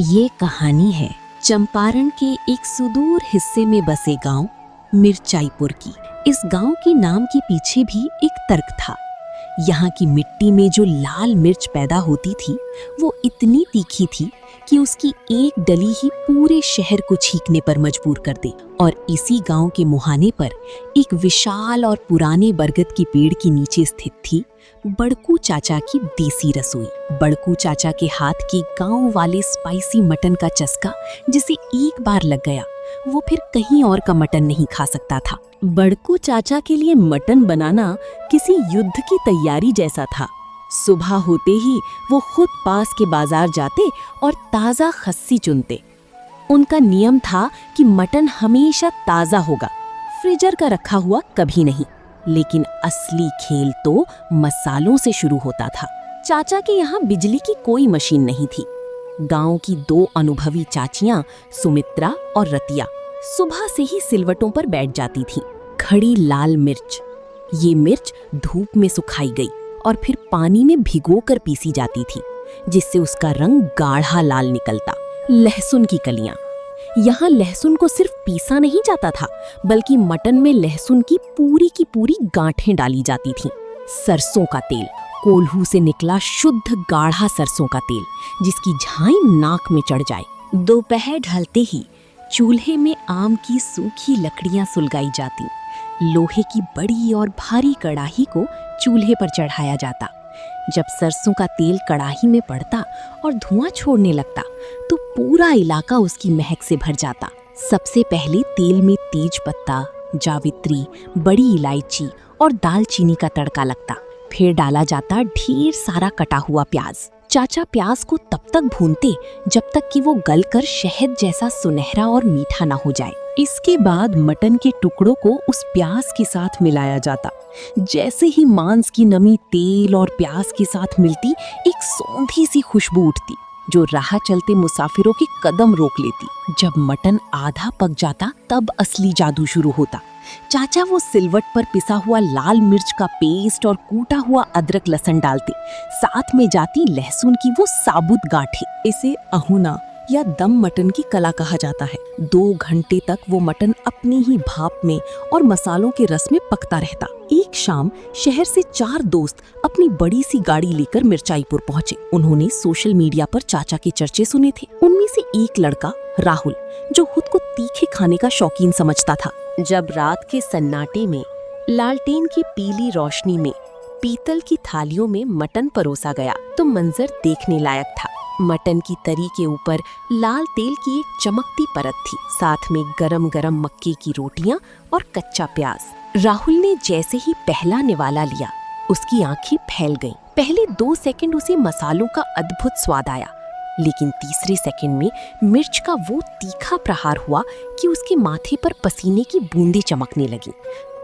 ये कहानी है चंपारण के एक सुदूर हिस्से में बसे गांव मिर्चाईपुर की। इस गांव के नाम के पीछे भी एक तर्क था। यहाँ की मिट्टी में जो लाल मिर्च पैदा होती थी वो इतनी तीखी थी कि उसकी एक डली ही पूरे शहर को छींकने पर मजबूर कर दे। और इसी गांव के मुहाने पर एक विशाल और पुराने बरगद के पेड़ के नीचे स्थित थी बड़कू चाचा की देसी रसोई। बड़कू चाचा के हाथ के गांव वाले स्पाइसी मटन का चस्का जिसे एक बार लग गया वो फिर कहीं और का मटन नहीं खा सकता था। बड़कू चाचा के लिए मटन बनाना किसी युद्ध की तैयारी जैसा था। सुबह होते ही वो खुद पास के बाजार जाते और ताज़ा खस्सी चुनते। उनका नियम था कि मटन हमेशा ताज़ा होगा, फ्रीजर का रखा हुआ कभी नहीं। लेकिन असली खेल तो मसालों से शुरू होता था। चाचा के यहाँ बिजली की कोई मशीन नहीं थी। गांव की दो अनुभवी चाचियां सुमित्रा और रतिया सुबह से ही सिलवटों पर बैठ जाती थीं। खड़ी लाल मिर्च, ये मिर्च धूप में सुखाई गई और फिर पानी में भिगोकर पीसी जाती थी जिससे उसका रंग गाढ़ा लाल निकलता। लहसुन की कलियां, यहाँ लहसुन को सिर्फ पीसा नहीं जाता था बल्कि मटन में लहसुन की पूरी गांठें डाली जाती थीं। सरसों का तेल, कोल्हू से निकला शुद्ध गाढ़ा सरसों का तेल जिसकी झाई नाक में चढ़ जाए। दोपहर ढलते ही चूल्हे में आम की सूखी लकड़ियां सुलगाई जाती। लोहे की बड़ी और भारी कड़ाही को चूल्हे पर चढ़ाया जाता। जब सरसों का तेल कड़ाही में पड़ता और धुआं छोड़ने लगता तो पूरा इलाका उसकी महक से भर जाता। सबसे पहले तेल में तेज पत्ता, जावित्री, बड़ी इलायची और दालचीनी का तड़का लगता। फिर डाला जाता ढेर सारा कटा हुआ प्याज। चाचा प्याज को तब तक भूनते जब तक कि वो गलकर शहद जैसा सुनहरा और मीठा ना हो जाए। इसके बाद मटन के टुकड़ों को उस प्याज के साथ मिलाया जाता। जैसे ही मांस की नमी तेल और प्याज के साथ मिलती एक सौंधी सी खुशबू उठती जो राह चलते मुसाफिरों के कदम रोक लेती। जब मटन आधा पक जाता तब असली जादू शुरू होता। चाचा वो सिलवट पर पिसा हुआ लाल मिर्च का पेस्ट और कूटा हुआ अदरक लहसुन डालते। साथ में जाती लहसुन की वो साबुत गांठें। इसे अहुना या दम मटन की कला कहा जाता है। 2 घंटे तक वो मटन अपनी ही भाप में और मसालों के रस में पकता रहता। एक शाम शहर से 4 दोस्त अपनी बड़ी सी गाड़ी लेकर मिर्चाईपुर पहुंचे। उन्होंने सोशल मीडिया पर चाचा के चर्चे सुने थे। उनमें से एक लड़का राहुल जो खुद को तीखे खाने का शौकीन समझता था। जब रात के सन्नाटे में लालटेन की पीली रोशनी में पीतल की थालियों में मटन परोसा गया तो मंजर देखने लायक था। मटन की तरी के ऊपर लाल तेल की एक चमकती परत थी, साथ में गरम गरम मक्के की रोटियां और कच्चा प्याज। राहुल ने जैसे ही पहला निवाला लिया उसकी आंखें फैल गईं। पहले 2 सेकंड उसे मसालों का अद्भुत स्वाद आया, लेकिन तीसरे सेकंड में मिर्च का वो तीखा प्रहार हुआ कि उसके माथे पर पसीने की बूंदें चमकने लगीं।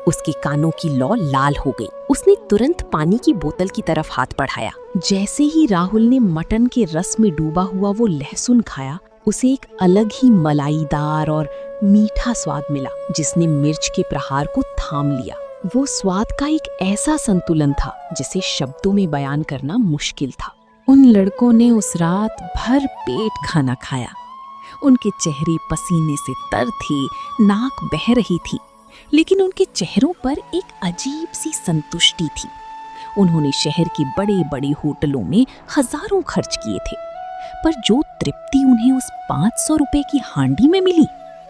उसके कानों की लौ लाल हो गई। उसने तुरंत पानी की बोतल की तरफ हाथ बढ़ाया। जैसे ही राहुल ने मटन के रस में डूबा हुआ वो लहसुन खाया उसे एक अलग ही मलाईदार और मीठा स्वाद मिला जिसने मिर्च के प्रहार को थाम लिया। वो स्वाद का एक ऐसा संतुलन था जिसे शब्दों में बयान करना मुश्किल था। उन लड़कों ने उस रात भर पेट खाना खाया। उनके चेहरे पसीने से तर थे, नाक बह रही थी, लेकिन उनके चेहरों पर एक अजीब सी संतुष्टि थी। उन्होंने शहर के बड़े बड़े होटलों में हजारों खर्च किए थे, पर जो तृप्ति उन्हें उस 500 रुपए की हांडी में मिली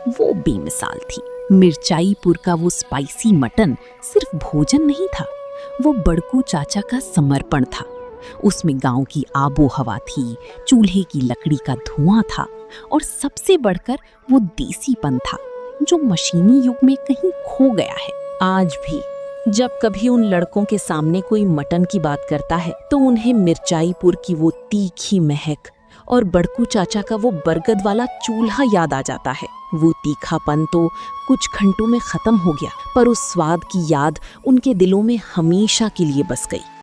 वो बेमिसाल थी। मिर्चाईपुर का वो स्पाइसी मटन सिर्फ भोजन नहीं था, वो बड़कू चाचा का समर्पण था। उसमें गांव की आबो हवा थी, चूल्हे की लकड़ी का धुआं था और सबसे बढ़कर वो देसीपन था जो मशीनी युग में कहीं खो गया है। आज भी जब कभी उन लड़कों के सामने कोई मटन की बात करता है तो उन्हें मिर्चाईपुर की वो तीखी महक और बड़कू चाचा का वो बरगद वाला चूल्हा याद आ जाता है। वो तीखापन तो कुछ घंटों में खत्म हो गया, पर उस स्वाद की याद उनके दिलों में हमेशा के लिए बस गई।